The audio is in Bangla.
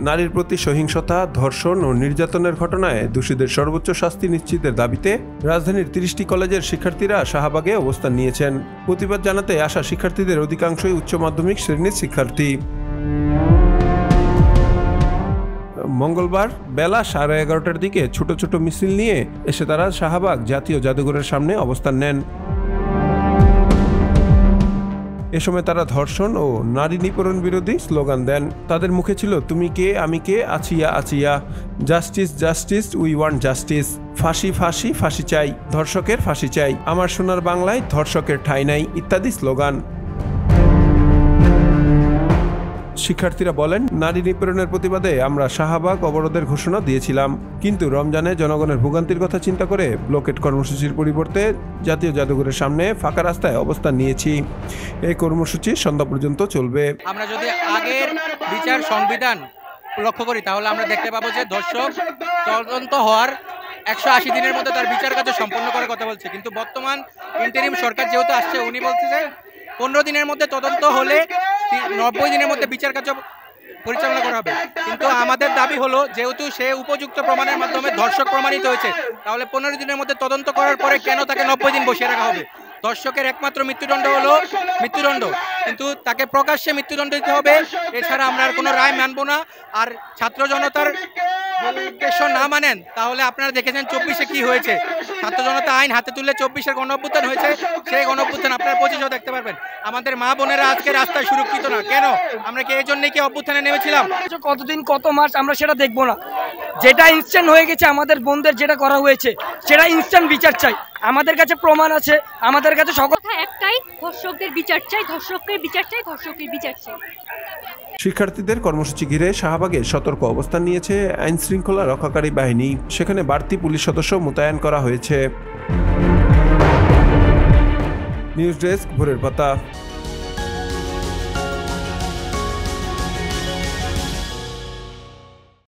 নারীর প্রতি সহিংসতা, ধর্ষণ ও নির্যাতনের ঘটনায় দোষীদের সর্বোচ্চ শাস্তি নিশ্চিতের দাবিতে রাজধানীর ৩০টি কলেজের শিক্ষার্থীরা শাহবাগে অবস্থান নিয়েছেন। প্রতিবাদ জানাতে আসা শিক্ষার্থীদের অধিকাংশই উচ্চ মাধ্যমিক শ্রেণীর শিক্ষার্থী। মঙ্গলবার বেলা 11:30টার দিকে ছোট ছোট মিছিল নিয়ে এসে তারা শাহবাগ জাতীয় জাদুঘরের সামনে অবস্থান নেন। এ সময় তারা ধর্ষণ ও নারী নিপীড়ন বিরোধী স্লোগান দেন। তাদের মুখে ছিল তুমি কে, আমি কে, Asiya Asiya, justice justice, we want justice, ফাঁসি ফাঁসি ফাঁসি চাই, ধর্ষকের ফাঁসি চাই, আমার সোনার বাংলায় ধর্ষকের ঠাঁই নাই ইত্যাদি স্লোগান। শিক্ষার্থীরা বলেন, নারী নিপীড়নের প্রতিবাদে আমরা শাহবাগ অবরোধের ঘোষণা দিয়েছিলাম, কিন্তু রমজানে জনগণের ভোগান্তির কথা চিন্তা করে ব্লকেট কর্মসূচির পরিবর্তে জাতীয় জাদুঘরের সামনে ফাঁকা রাস্তায় অবস্থান নিয়েছি। এই কর্মসূচি সন্ধ্যা পর্যন্ত চলবে। আমরা যদি আগের বিচার সংবিধান লক্ষ্য করি তাহলে আমরা দেখতে পাবো যে ধর্ষক তদন্ত হওয়ার 180 দিনের মধ্যে তার বিচার কার্য সম্পন্ন করার কথা বলছে, কিন্তু বর্তমান ইন্টারিম সরকার যেহেতু আসছে উনি বলছে যে 15 দিনের মধ্যে তদন্ত হলে 90 দিনের মধ্যে বিচার কার্য পরিচালনা করা হবে। কিন্তু আমাদের দাবি হলো যেহেতু সে উপযুক্ত প্রমাণের মাধ্যমে ধর্ষক প্রমাণিত হয়েছে, তাহলে 15 দিনের মধ্যে তদন্ত করার পরে কেন তাকে 90 দিন বসিয়ে রাখা হবে? ধর্ষকের একমাত্র মৃত্যুদণ্ড হলো মৃত্যুদণ্ড, কিন্তু তাকে প্রকাশ্যে মৃত্যুদণ্ড দিতে হবে, এছাড়া আমরা আর কোনো রায় মানব না। আর ছাত্র জনতার উদ্দেশ্য না মানেন তাহলে আপনারা দেখেছেন 24-এ কি হয়েছে, ছাত্র জনতা আইন হাতে তুললে 24-এর গণঅভ্যুত্থান হয়েছে, সেই গণঅভ্যুত্থান আপনারা 25-এও দেখতে পারবেন। আমাদের মা বোনেরা আজকে রাস্তায় সুরক্ষিত না কেন? আমরা কি এই জন্যই কি অভ্যুত্থানে নেমেছিলাম? কতদিন কত মাস আমরা সেটা দেখবো না, যেটা ইনস্ট্যান্ট হয়ে গেছে আমাদের বোনদের যেটা করা হয়েছে সেটা ইনস্ট্যান্ট বিচার চাই। আমাদের কাছে প্রমাণ আছে, আমাদের কাছে সকল একটাই, ধর্ষকদের বিচার চাই, ধর্ষকের বিচার চাই, ধর্ষকের বিচার চাই। শিক্ষার্থীদের কর্মসূচি ঘিরে শাহবাগে সতর্ক অবস্থান নিয়েছে আইন শৃঙ্খলা রক্ষাকারী বাহিনী। সেখানে বাড়তি পুলিশ সদস্য মোতায়েন করা হয়েছে। নিউজ ডেস্ক, ভোরের পাতা।